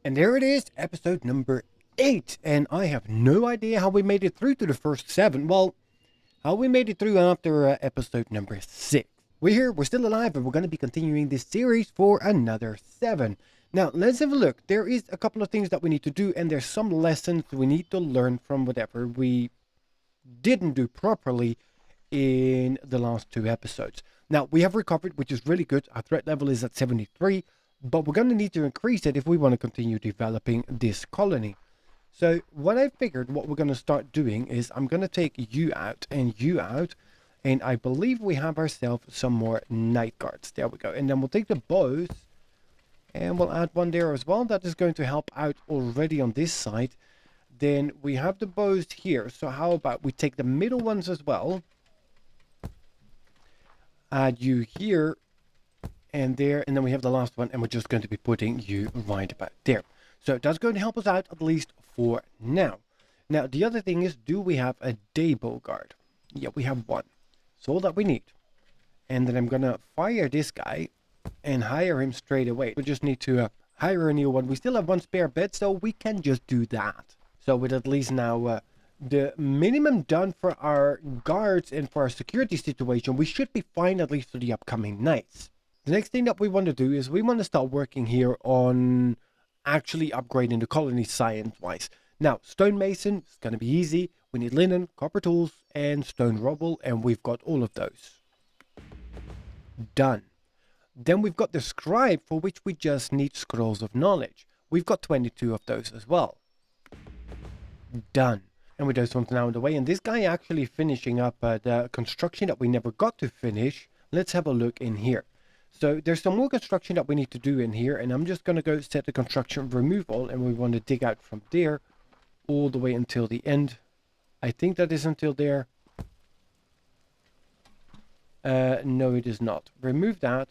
And there it is, episode number 8. And I have no idea how we made it through to the first 7. Well, how we made it through after episode number 6. We're here, we're still alive, and we're going to be continuing this series for another 7. Now, let's have a look. There is a couple of things that we need to do, and there's some lessons we need to learn from whatever we didn't do properly in the last 2 episodes. Now, we have recovered, which is really good. Our threat level is at 73. But we're going to need to increase it if we want to continue developing this colony. So what I figured what we're going to start doing is I'm going to take you out. And I believe we have ourselves some more night guards. There we go. And then we'll take the bows and we'll add one there as well. That is going to help out already on this side. Then we have the bows here. So how about we take the middle ones as well. Add you here. And there, and then we have the last one, and we're just going to be putting you right about there. So that's going to help us out, at least for now. Now, the other thing is, do we have a day bow guard? Yeah, we have one. That's all that we need. And then I'm going to fire this guy and hire him straight away. We just need to hire a new one. We still have one spare bed, so we can just do that. So with at least now the minimum done for our guards and for our security situation, we should be fine at least for the upcoming nights. The next thing that we want to do is we want to start working here on actually upgrading the colony science-wise. Now, stonemason is going to be easy. We need linen, copper tools, and stone rubble, and we've got all of those. Done. Then we've got the scribe, for which we just need scrolls of knowledge. We've got 22 of those as well. Done. And with those ones now in the way, and this guy actually finishing up the construction that we never got to finish. Let's have a look in here. So there's some more construction that we need to do in here, and I'm just going to go set the construction removal, and we want to dig out from there all the way until the end. I think that is until there. No, it is not. Remove that.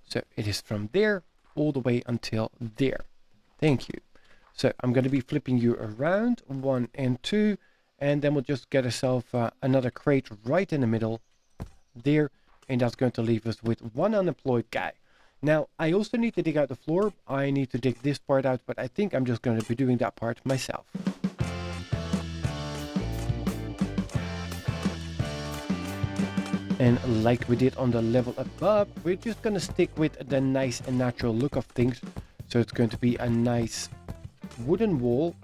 So it is from there all the way until there. Thank you. So I'm going to be flipping you around 1 and 2, and then we'll just get ourselves another crate right in the middle there. And that's going to leave us with one unemployed guy. Now, I also need to dig out the floor. I need to dig this part out, but I think I'm just going to be doing that part myself. And like we did on the level above, we're just going to stick with the nice and natural look of things. So it's going to be a nice wooden wall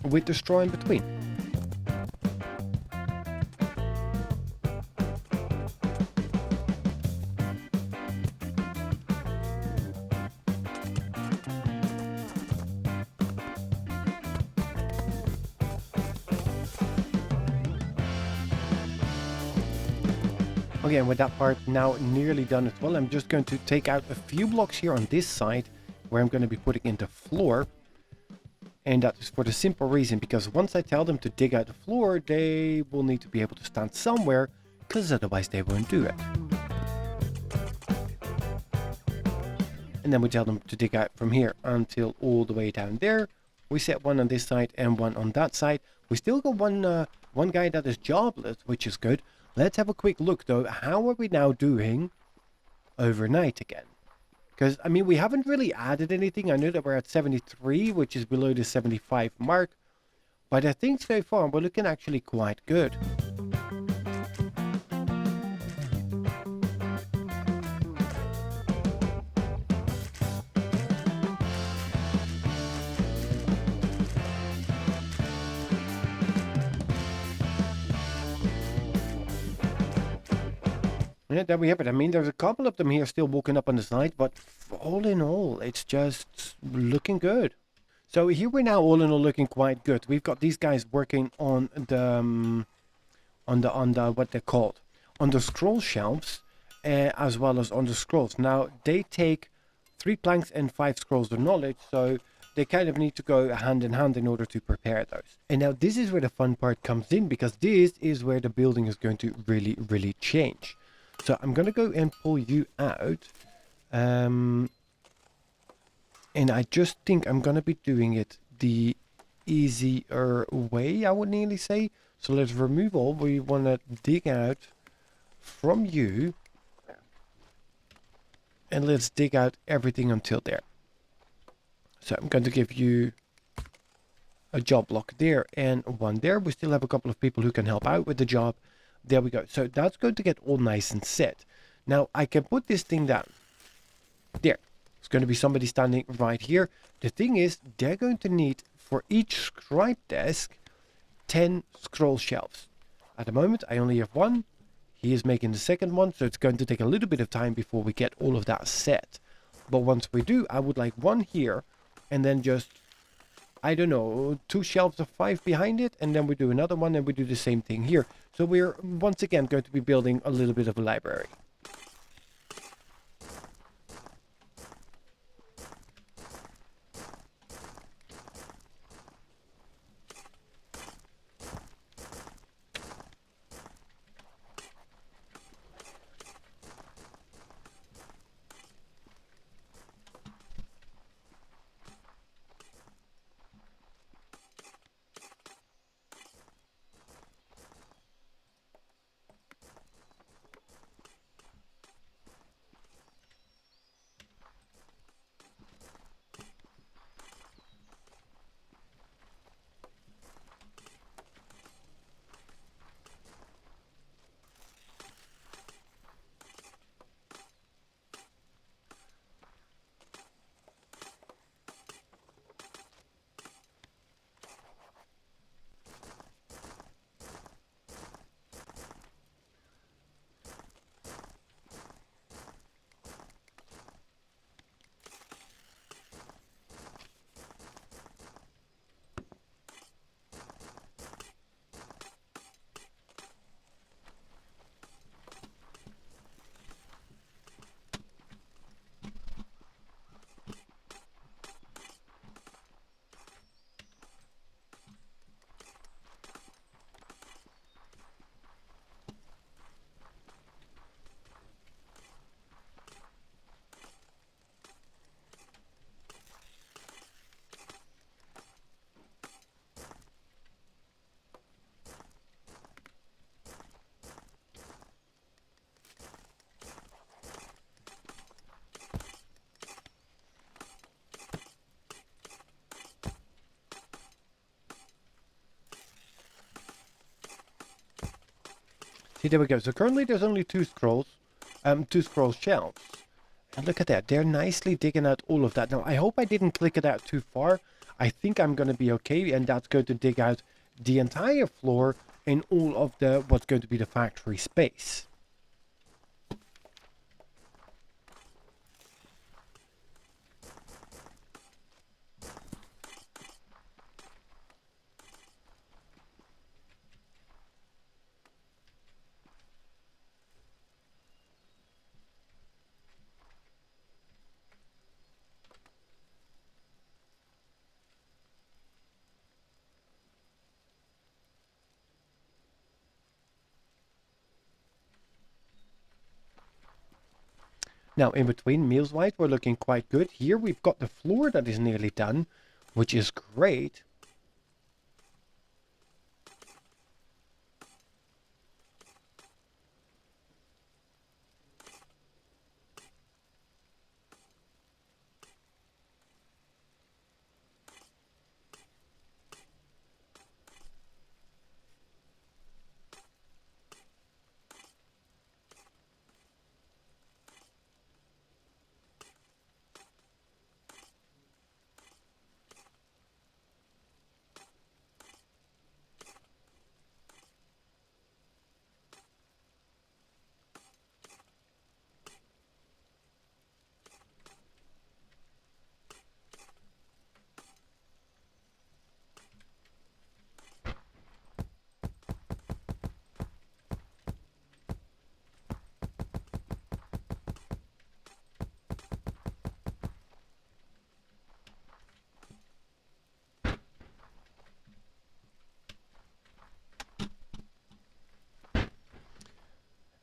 with the straw in between. Okay, and with that part now nearly done as well, I'm just going to take out a few blocks here on this side where I'm going to be putting in the floor. And that is for the simple reason, because once I tell them to dig out the floor, they will need to be able to stand somewhere, because otherwise they won't do it. And then we tell them to dig out from here until all the way down there. We set one on this side and one on that side. We still got one guy that is jobless, which is good. Let's have a quick look though. How are we now doing overnight again? Because, I mean, we haven't really added anything. I know that we're at 73, which is below the 75 mark. But I think so far we're looking actually quite good. Yeah, there we have it. I mean, there's a couple of them here still walking up on the side, but all in all, it's just looking good. So here we're now all in all looking quite good. We've got these guys working on the what they're called, on the scroll shelves, as well as on the scrolls. Now they take 3 planks and 5 scrolls of knowledge, so they kind of need to go hand in hand in order to prepare those. And now this is where the fun part comes in, because this is where the building is going to really change. So I'm going to go and pull you out. And I just think I'm going to be doing it the easier way, I would nearly say. So let's remove all. We want to dig out from you. And let's dig out everything until there. So I'm going to give you a job block there and one there. We still have a couple of people who can help out with the job. There we go. So that's going to get all nice and set. Now I can put this thing down. There. It's going to be somebody standing right here. The thing is, they're going to need for each scribe desk 10 scroll shelves. At the moment, I only have one. He is making the second one, so it's going to take a little bit of time before we get all of that set. But once we do, I would like one here, and then just, I don't know, 2 shelves of 5 behind it, and then we do another one, and we do the same thing here. So we're once again going to be building a little bit of a library. See, there we go. So currently there's only 2 scroll shelves. And look at that. They're nicely digging out all of that. Now, I hope I didn't click it out too far. I think I'm going to be okay. And that's going to dig out the entire floor in all of the what's going to be the factory space. Now, in between, meals-wise, we're looking quite good. Here, we've got the floor that is nearly done, which is great.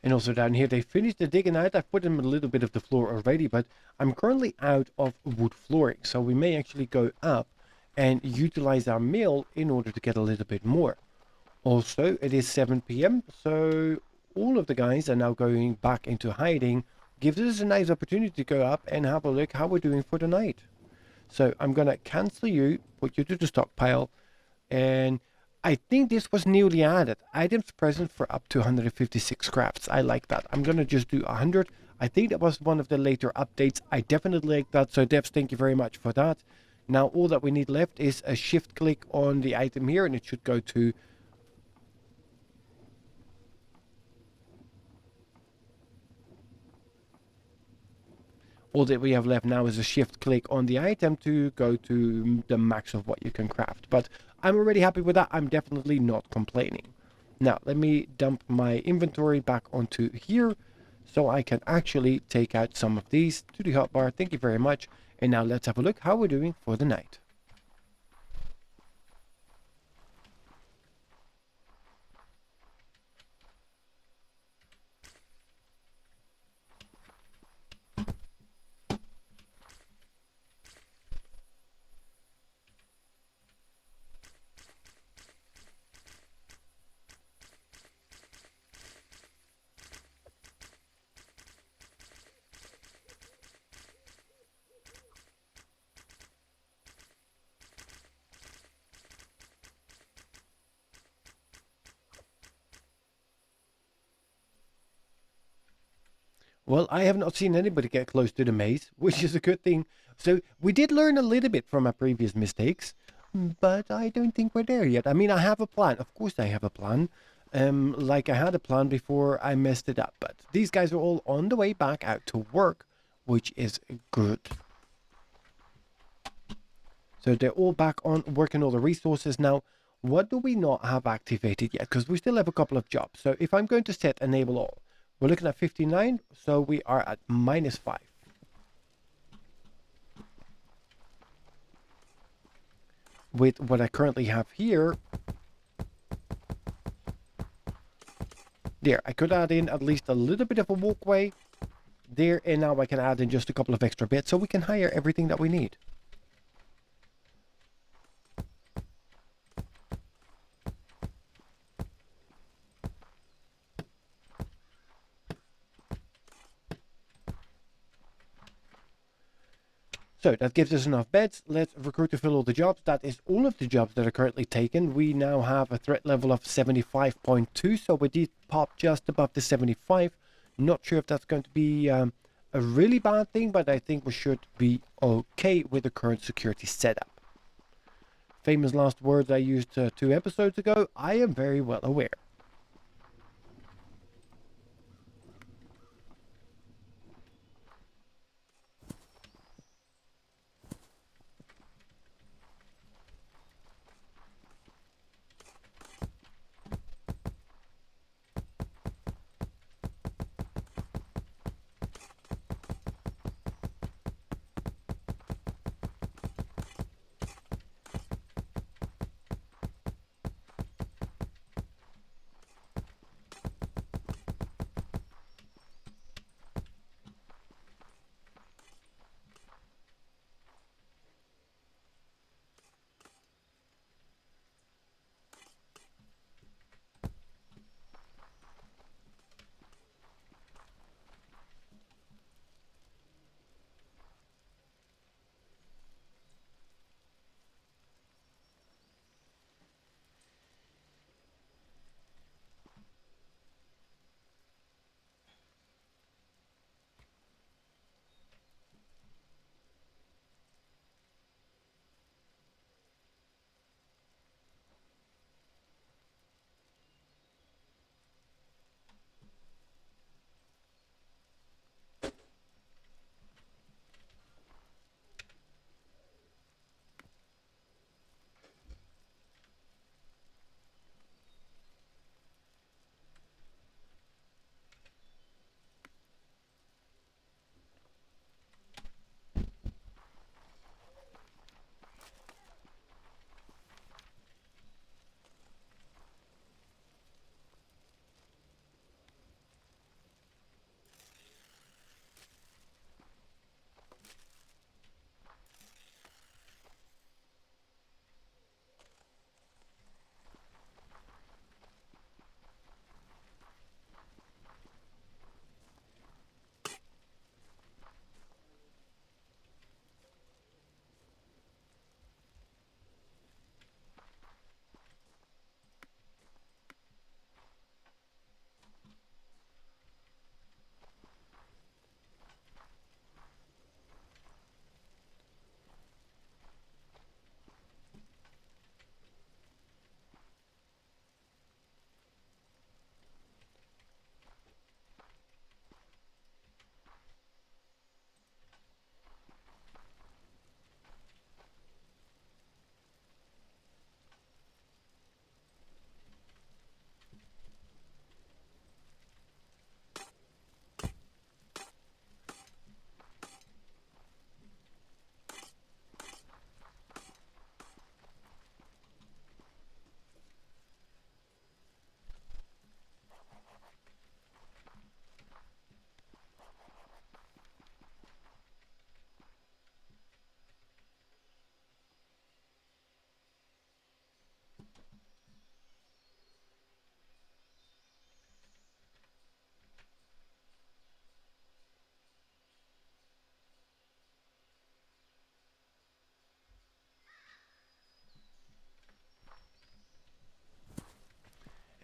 And also down here, they finished the digging out. I've put in a little bit of the floor already, but I'm currently out of wood flooring. So we may actually go up and utilize our mill in order to get a little bit more. Also, it is 7 p.m. So all of the guys are now going back into hiding. Gives us a nice opportunity to go up and have a look how we're doing for the night. So I'm going to cancel you, put you to the stockpile, and I think this was newly added. Items present for up to 156 crafts. I like that. I'm going to just do 100. I think that was one of the later updates. I definitely like that. So devs, thank you very much for that. Now all that we need left is a shift click on the item here, and it should go to all that we have left now is a shift click on the item to go to the max of what you can craft. But I'm already happy with that. I'm definitely not complaining. Now, let me dump my inventory back onto here so I can actually take out some of these to the hotbar. Thank you very much. And now let's have a look how we're doing for the night. Well, I have not seen anybody get close to the maze, which is a good thing. So we did learn a little bit from our previous mistakes, but I don't think we're there yet. I mean, I have a plan. Of course I have a plan. Like I had a plan before I messed it up. But these guys are all on the way back out to work, which is good. So they're all back on working all the resources. Now, what do we not have activated yet? Because we still have a couple of jobs. So if I'm going to set enable all, we're looking at 59, so we are at -5. With what I currently have here, there, I could add in at least a little bit of a walkway there, and now I can add in just a couple of extra bits so we can hire everything that we need. So that gives us enough beds. Let's recruit to fill all the jobs. That is all of the jobs that are currently taken. We now have a threat level of 75.2, so we did pop just above the 75. Not sure if that's going to be a really bad thing, but I think we should be okay with the current security setup. Famous last words I used 2 episodes ago. I am very well aware.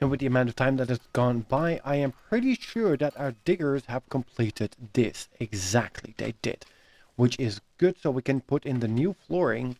And with the amount of time that has gone by, I am pretty sure that our diggers have completed this. Exactly, they did. Which is good, so we can put in the new flooring.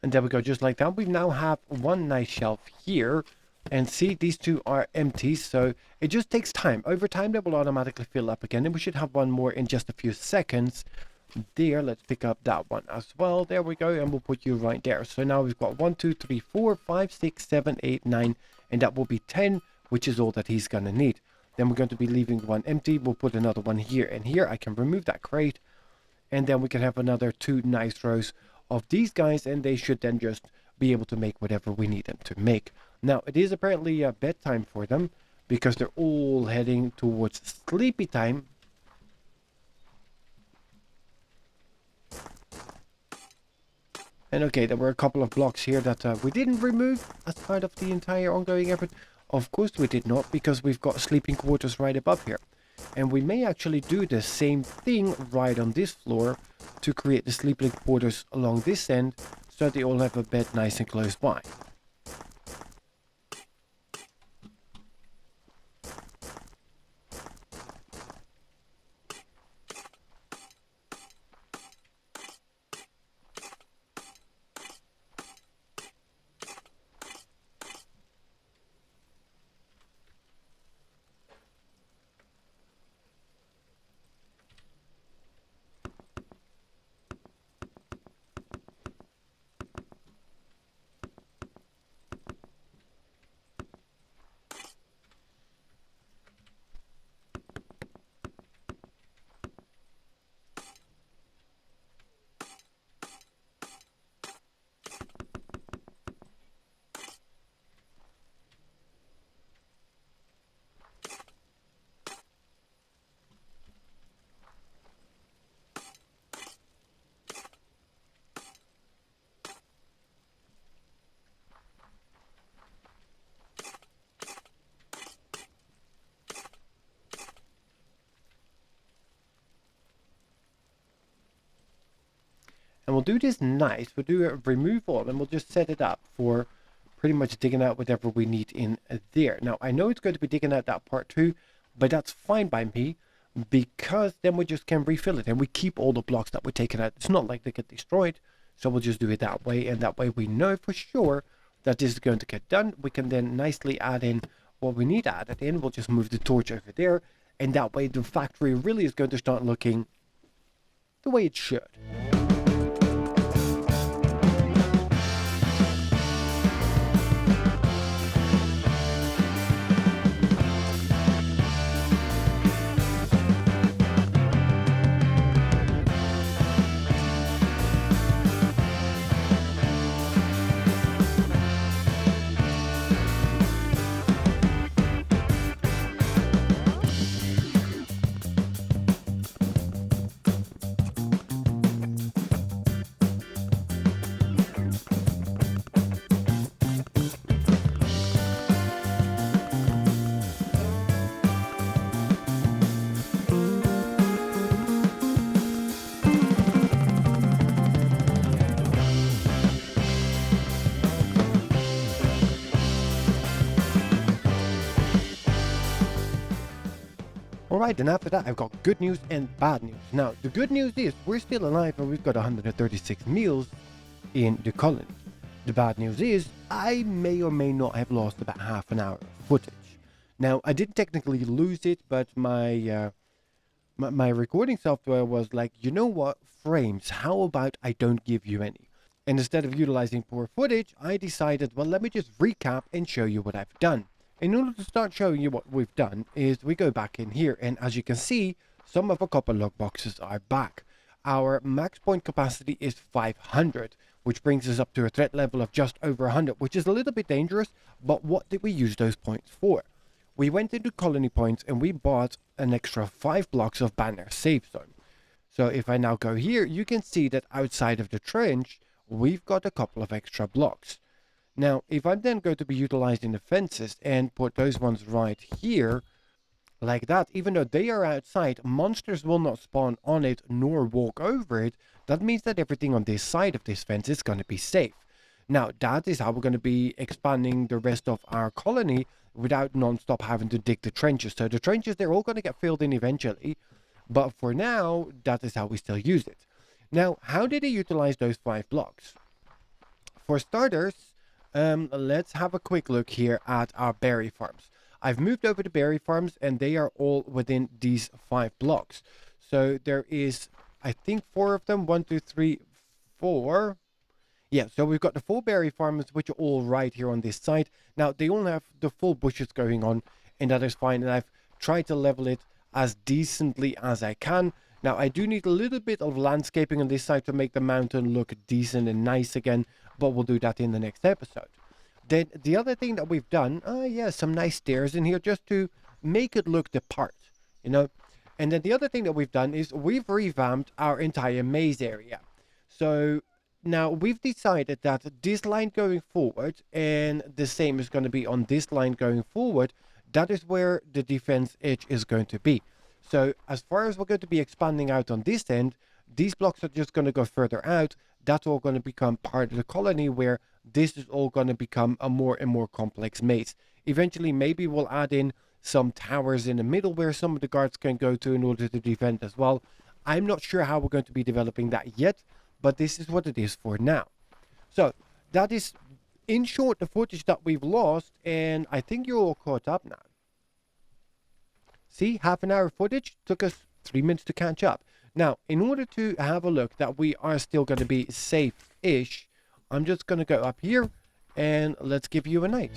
And there we go, just like that. We now have one nice shelf here. And see, these two are empty, so it just takes time. Over time, they will automatically fill up again. And we should have one more in just a few seconds. There, let's pick up that one as well. There we go, and we'll put you right there. So now we've got 1, 2, 3, 4, 5, 6, 7, 8, 9. And that will be 10, which is all that he's going to need. Then we're going to be leaving one empty. We'll put another one here and here. I can remove that crate. And then we can have another 2 nice rows of these guys, and they should then just be able to make whatever we need them to make. Now, it is apparently bedtime for them, because they're all heading towards sleepy time. And okay, there were a couple of blocks here that we didn't remove as part of the entire ongoing effort. Of course we did not, because we've got sleeping quarters right above here. And we may actually do the same thing right on this floor to create the sleeping quarters along this end, so that they all have a bed nice and close by. And we'll do this nice. We'll do a remove all, and we'll just set it up for pretty much digging out whatever we need in there. Now, I know it's going to be digging out that part too, but that's fine by me, because then we just can refill it, and we keep all the blocks that we're taking out. It's not like they get destroyed, so we'll just do it that way, and that way we know for sure that this is going to get done. We can then nicely add in what we need added in. We'll just move the torch over there, and that way the factory really is going to start looking the way it should. Alright, and after that I've got good news and bad news. Now, the good news is we're still alive and we've got 136 meals in the colony. The bad news is I may or may not have lost about half an hour of footage. Now, I didn't technically lose it, but my recording software was like, you know what, frames, how about I don't give you any? And instead of utilizing poor footage, I decided, well, let me just recap and show you what I've done. In order to start showing you what we've done is we go back in here, and as you can see, some of our copper log boxes are back. Our max point capacity is 500, which brings us up to a threat level of just over 100, which is a little bit dangerous, but what did we use those points for? We went into colony points and we bought an extra 5 blocks of banner safe zone. So if I now go here, you can see that outside of the trench, we've got a couple of extra blocks. Now, if I'm then going to be utilizing the fences and put those ones right here, like that, even though they are outside, monsters will not spawn on it nor walk over it. That means that everything on this side of this fence is going to be safe. Now, that is how we're going to be expanding the rest of our colony without non-stop having to dig the trenches. So the trenches, they're all going to get filled in eventually. But for now, that is how we still use it. Now, how did I utilize those 5 blocks? For starters, let's have a quick look here at our berry farms. I've moved over to berry farms and they are all within these 5 blocks. So there is, I think, 4 of them. 1, 2, 3, 4. Yeah, so we've got the 4 berry farms, which are all right here on this side. Now, they all have the full bushes going on, and that is fine. And I've tried to level it as decently as I can. Now, I do need a little bit of landscaping on this side to make the mountain look decent and nice again, but we'll do that in the next episode. Then the other thing that we've done, some nice stairs in here just to make it look the part, you know. And then the other thing that we've done is we've revamped our entire maze area. So now we've decided that this line going forward, and the same is going to be on this line going forward, that is where the defense edge is going to be. So as far as we're going to be expanding out on this end, these blocks are just going to go further out. That's all going to become part of the colony, where this is all going to become a more and more complex maze. Eventually, maybe we'll add in some towers in the middle where some of the guards can go to in order to defend as well. I'm not sure how we're going to be developing that yet, but this is what it is for now. So that is, in short, the footage that we've lost, and I think you're all caught up now. See, half an hour footage took us 3 minutes to catch up. Now, in order to have a look that we are still going to be safe-ish, I'm just going to go up here and let's give you a night.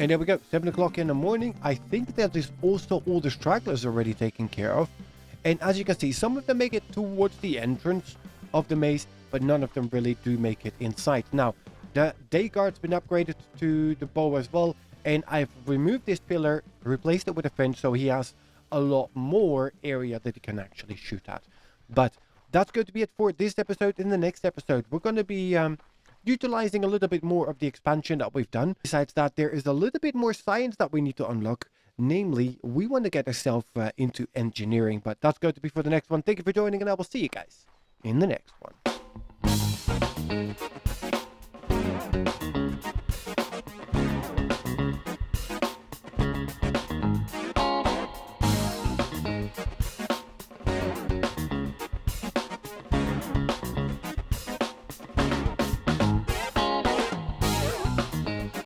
And there we go, 7 o'clock in the morning. I think that is also all the stragglers already taken care of. And as you can see, some of them make it towards the entrance of the maze, but none of them really do make it inside. Now, the day guard's been upgraded to the bow as well. And I've removed this pillar, replaced it with a fence, so he has a lot more area that he can actually shoot at. But that's going to be it for this episode. In the next episode, we're going to be utilizing a little bit more of the expansion that we've done. Besides that, there is a little bit more science that we need to unlock. Namely, we want to get ourselves into engineering, but that's going to be for the next one. Thank you for joining, and I will see you guys in the next one.